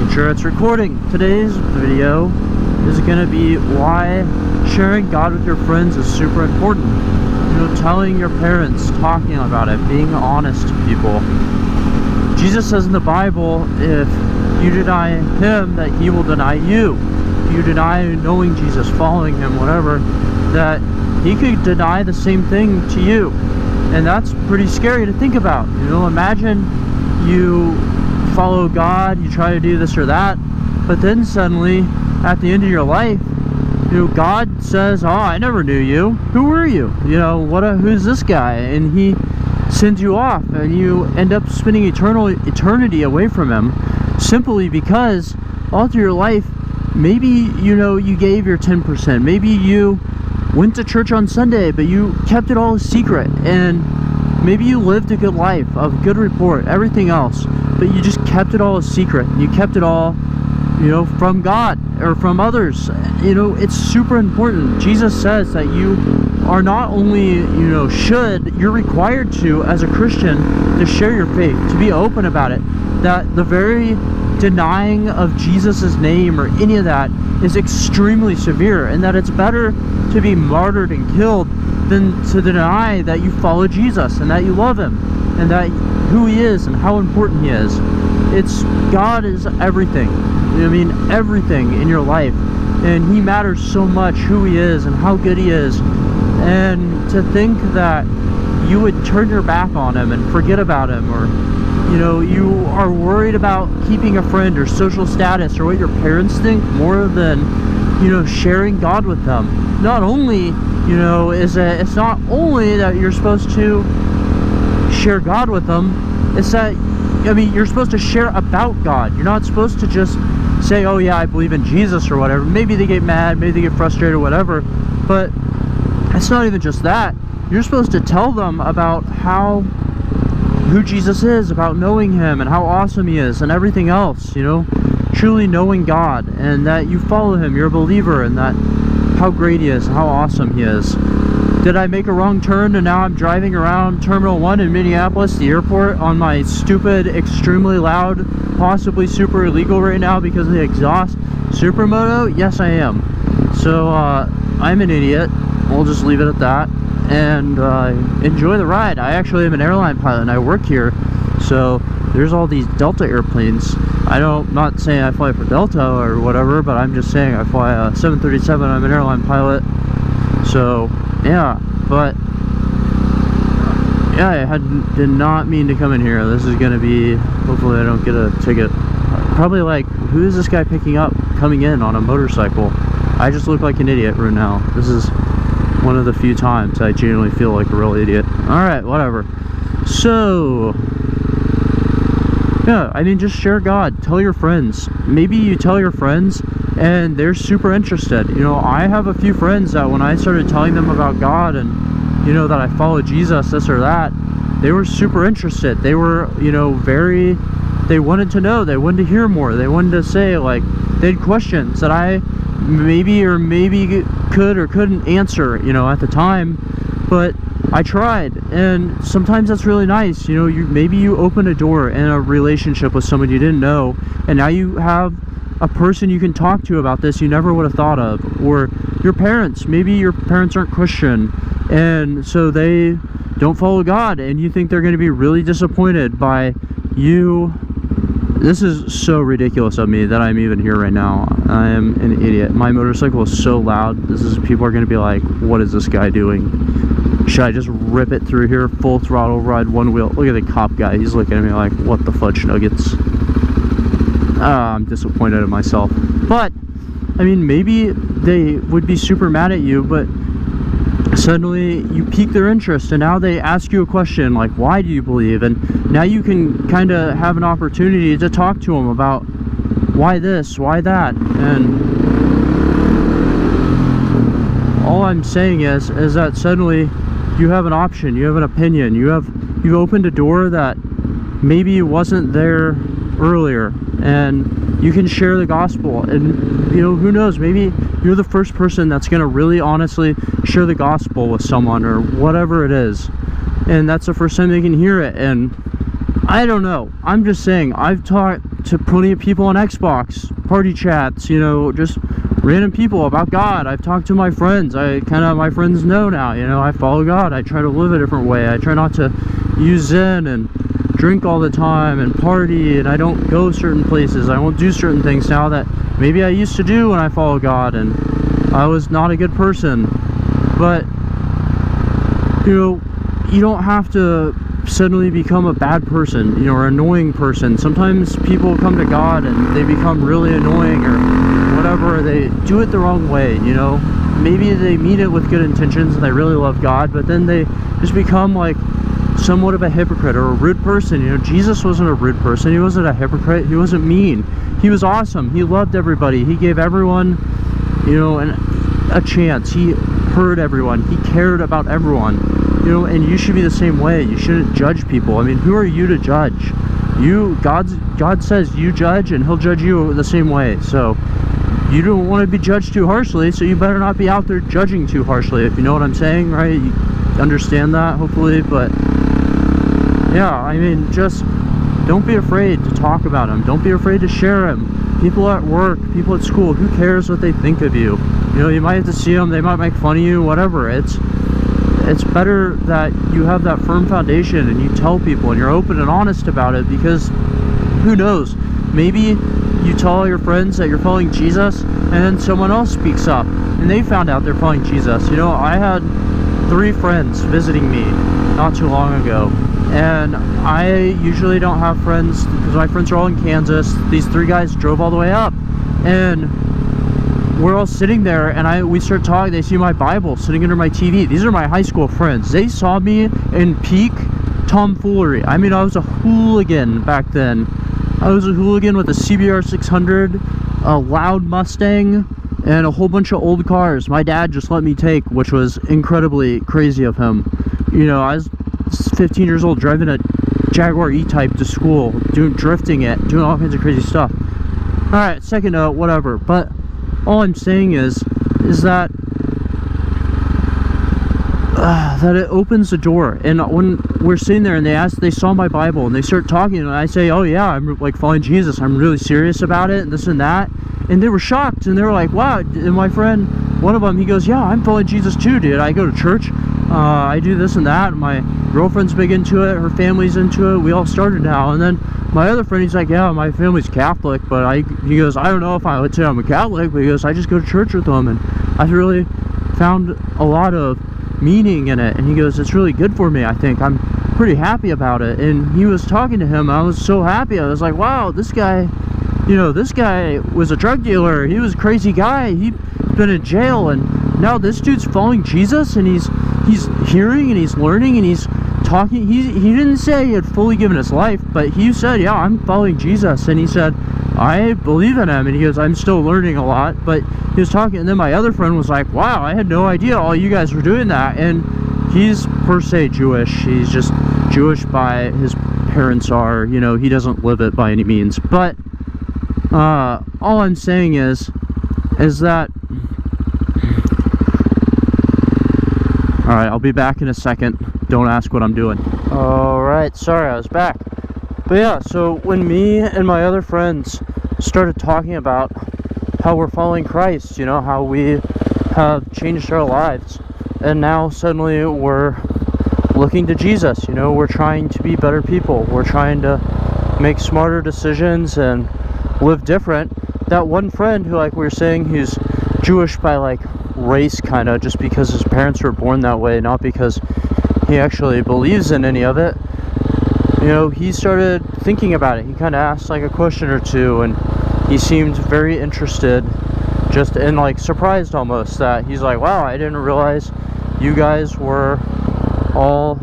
Making sure it's recording. Today's video is going to be why sharing God with your friends is super important. You know, telling your parents, talking about it, being honest to people. Jesus says in the Bible, if you deny him, that he will deny you. If you deny knowing Jesus, following him, whatever, that he could deny the same thing to you. And that's pretty scary to think about. You know, imagine you follow God, you try to do this or that, but then suddenly at the end of your life, you know, God says, oh, I never knew you. Who were you? You know, who's this guy? And he sends you off, and you end up spending eternity away from him, simply because all through your life, maybe, you know, you gave your 10%. Maybe you went to church on Sunday, but you kept it all a secret. And maybe you lived a good life, of good report, everything else, but you just kept it all a secret. You kept it all, you know, from God or from others. You know, it's super important. Jesus says that you are not only, you know, you're required to, as a Christian, to share your faith, to be open about it. That the very denying of Jesus's name or any of that is extremely severe, and that it's better to be martyred and killed than to deny that you follow Jesus and that you love him and that who he is and how important he is. God is everything. I mean, everything in your life, and he matters so much, who he is and how good he is. And to think that you would turn your back on him and forget about him, or, you know, you are worried about keeping a friend or social status or what your parents think more than, you know, sharing God with them. Not only, you know, it's not only that you're supposed to share God with them, it's that, I mean, you're supposed to share about God. You're not supposed to just say, oh yeah, I believe in Jesus or whatever. Maybe they get mad, maybe they get frustrated or whatever, but it's not even just that. You're supposed to tell them about who Jesus is, about knowing him and how awesome he is and everything else, you know, truly knowing God and that you follow him, you're a believer, and that how great he is, how awesome he is. Did I make a wrong turn and now I'm driving around Terminal 1 in Minneapolis, the airport, on my stupid, extremely loud, possibly super illegal right now because of the exhaust supermoto? Yes, I am. So, I'm an idiot. We'll just leave it at that. And enjoy the ride. I actually am an airline pilot and I work here. So, there's all these Delta airplanes. Not saying I fly for Delta or whatever, but I'm just saying I fly a 737. I'm an airline pilot. So, yeah, but yeah, I did not mean to come in here. This is gonna be, hopefully I don't get a ticket. Probably like, who is this guy picking up coming in on a motorcycle? I just look like an idiot right now. This is one of the few times I genuinely feel like a real idiot. Alright, whatever. So, yeah, I mean, just share God. Tell your friends. Maybe you tell your friends and they're super interested. You know, I have a few friends that when I started telling them about God and, you know, that I follow Jesus, this or that, they were super interested. They were, you know, they wanted to know, they wanted to hear more, they wanted to say, like, they had questions that I maybe could or couldn't answer, you know, at the time, but I tried. And sometimes that's really nice. You know, maybe you open a door in a relationship with someone you didn't know, and now you have a person you can talk to about this you never would have thought of. Or your parents, maybe your parents aren't Christian and so they don't follow God, and you think they're going to be really disappointed by you. This is so ridiculous of me that I'm even here right now. I am an idiot. My motorcycle is so loud. People are going to be like, what is this guy doing? Should I just rip it through here, full throttle, ride one wheel? Look at the cop guy. He's looking at me like, what the fudge nuggets? I'm disappointed in myself. But, I mean, maybe they would be super mad at you, but suddenly you pique their interest, and now they ask you a question like, why do you believe? And now you can kind of have an opportunity to talk to them about why this, why that. And all I'm saying is that suddenly you have an option, you have an opinion, you've opened a door that maybe wasn't there earlier, and you can share the gospel. And, you know, who knows, maybe you're the first person that's going to really honestly share the gospel with someone or whatever it is, and that's the first time they can hear it. And I don't know. I'm just saying, I've talked to plenty of people on Xbox, party chats, you know, just random people about God. I've talked to my friends. My friends know now, you know, I follow God. I try to live a different way. I try not to use Zen and drink all the time and party, and I don't go certain places. I won't do certain things now that maybe I used to do when I follow God, and I was not a good person. But, you know, you don't have to suddenly become a bad person, you know, or annoying person. Sometimes people come to God and they become really annoying or whatever. They do it the wrong way, you know. Maybe they mean it with good intentions and they really love God, but then they just become like somewhat of a hypocrite or a rude person. You know, Jesus wasn't a rude person. He wasn't a hypocrite. He wasn't mean. He was awesome. He loved everybody. He gave everyone, you know, a chance. He heard everyone. He cared about everyone. You know, and you should be the same way. You shouldn't judge people. I mean, who are you to judge? God says you judge, and he'll judge you the same way. So you don't want to be judged too harshly, so you better not be out there judging too harshly, if you know what I'm saying, right? You understand that, hopefully. But yeah, I mean, just don't be afraid to talk about him. Don't be afraid to share him. People at work, people at school, who cares what they think of you? You know, you might have to see them, they might make fun of you, whatever. It's better that you have that firm foundation and you tell people and you're open and honest about it, because who knows, maybe you tell all your friends that you're following Jesus and then someone else speaks up and they found out they're following Jesus. You know, I had 3 friends visiting me not too long ago, and I usually don't have friends because my friends are all in Kansas. These 3 guys drove all the way up, and we're all sitting there, and we start talking. They see my Bible sitting under my TV. These are my high school friends. They saw me in peak tomfoolery. I mean, I was a hooligan back then. I was a hooligan with a CBR 600, a loud Mustang, and a whole bunch of old cars my dad just let me take, which was incredibly crazy of him. You know, I was 15 years old driving a Jaguar E-Type to school, drifting it, doing all kinds of crazy stuff. Alright, second note, whatever. But all I'm saying is that that it opens the door. And when we're sitting there and they saw my Bible and they start talking, and I say, oh yeah, I'm like following Jesus, I'm really serious about it, and this and that, and they were shocked, and they were like, wow. And my friend, one of them, he goes, yeah, I'm following Jesus too, dude. I go to church, I do this and that. My girlfriend's big into it, her family's into it, we all started now. And then my other friend, he's like, yeah, my family's Catholic, but he goes, I don't know if I would say I'm a Catholic, but he goes, I just go to church with them, and I've really found a lot of meaning in it. And he goes, it's really good for me, I think. I'm pretty happy about it. And he was talking to him, I was so happy. I was like, wow, this guy, you know, this guy was a drug dealer. He was a crazy guy. He'd been in jail, and now this dude's following Jesus, and he's hearing and he's learning and he's talking. He didn't say he had fully given his life, but he said, yeah, I'm following Jesus. And he said, I believe in him. And he goes, I'm still learning a lot. But he was talking, and then my other friend was like, wow, I had no idea all you guys were doing that. And he's per se Jewish. He's just Jewish by his parents are, you know, he doesn't live it by any means. But all I'm saying is that, alright, I'll be back in a second. Don't ask what I'm doing. Alright, sorry, I was back. But yeah, so when me and my other friends started talking about how we're following Christ, you know, how we have changed our lives, and now suddenly we're looking to Jesus, you know, we're trying to be better people. We're trying to make smarter decisions and live different. That one friend who, like we were saying, who's Jewish by like race, kind of, just because his parents were born that way, not because he actually believes in any of it. You know, he started thinking about it. He kind of asked like a question or two, and he seemed very interested, just and like surprised almost, that he's like, wow, I didn't realize you guys were all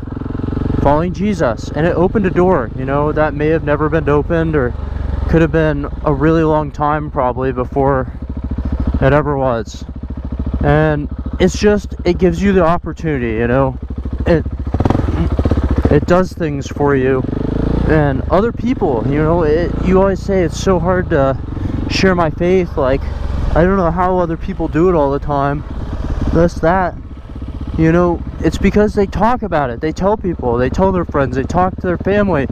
following Jesus. And it opened a door, you know, that may have never been opened, or could have been a really long time probably before it ever was. And it's just, it gives you the opportunity, you know, it does things for you. And other people, you know, you always say it's so hard to share my faith, like, I don't know how other people do it all the time, that, you know, it's because they talk about it, they tell people, they tell their friends, they talk to their family,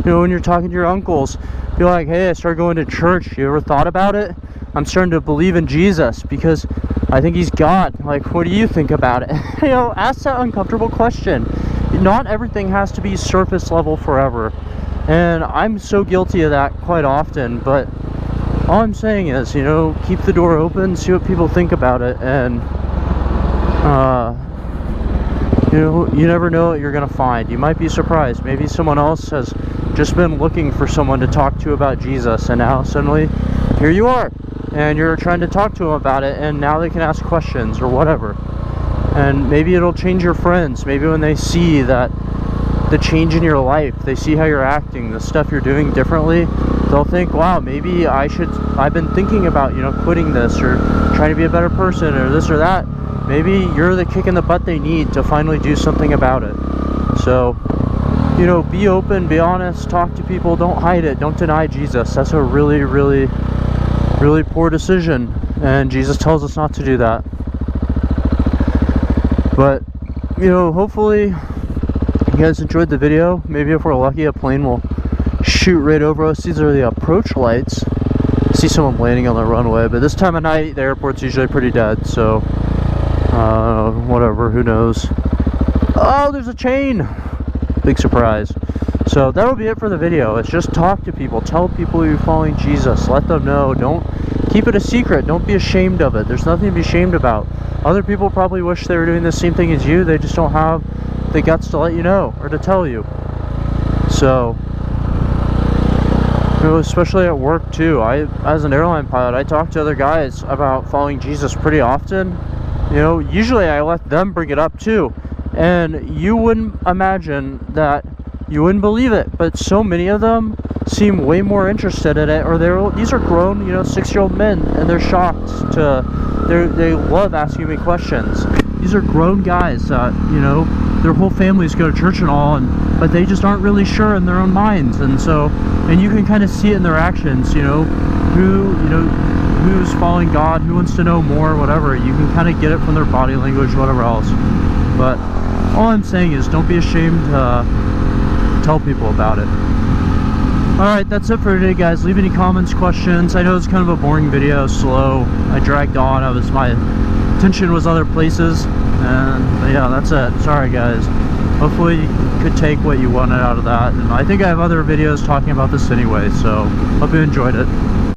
You know, when you're talking to your uncles, be like, hey, I started going to church. You ever thought about it? I'm starting to believe in Jesus because I think he's God. Like, what do you think about it? You know, ask that uncomfortable question. Not everything has to be surface level forever. And I'm so guilty of that quite often, but all I'm saying is, you know, keep the door open, see what people think about it, and you know, you never know what you're gonna find. You might be surprised. Maybe someone else has just been looking for someone to talk to about Jesus, and now suddenly here you are, and you're trying to talk to them about it, and now they can ask questions or whatever. And maybe it'll change your friends. Maybe when they see that the change in your life, they see how you're acting, the stuff you're doing differently, they'll think, wow, maybe I've been thinking about, you know, quitting this or trying to be a better person or this or that. Maybe you're the kick in the butt they need to finally do something about it. So, you know, be open, be honest, talk to people, don't hide it, don't deny Jesus. That's a really, really, really poor decision, and Jesus tells us not to do that. But, you know, hopefully you guys enjoyed the video. Maybe if we're lucky, a plane will shoot right over us. These are the approach lights. I see someone landing on the runway, but this time of night the airport's usually pretty dead, so whatever, who knows. Oh, there's a chain! Big surprise. So that'll be it for the video. It's just talk to people, tell people you're following Jesus, let them know. Don't keep it a secret, don't be ashamed of it. There's nothing to be ashamed about. Other people probably wish they were doing the same thing as you, they just don't have the guts to let you know or to tell you. So, you know, especially at work too. As an airline pilot, I talk to other guys about following Jesus pretty often. You know, usually I let them bring it up too, and you wouldn't imagine that, you wouldn't believe it, but so many of them seem way more interested in it, or these are grown, you know, 6-year-old men, and they're shocked they love asking me questions. These are grown guys that, you know, their whole families go to church and all, but they just aren't really sure in their own minds, and you can kind of see it in their actions, you know, who's following God, who wants to know more, whatever. You can kind of get it from their body language, whatever else. But all I'm saying is don't be ashamed to tell people about it. Alright, that's it for today, guys. Leave any comments, questions. I know it's kind of a boring video, slow. I dragged on. My attention was other places. But yeah, that's it. Sorry, guys. Hopefully you could take what you wanted out of that. And I think I have other videos talking about this anyway, so hope you enjoyed it.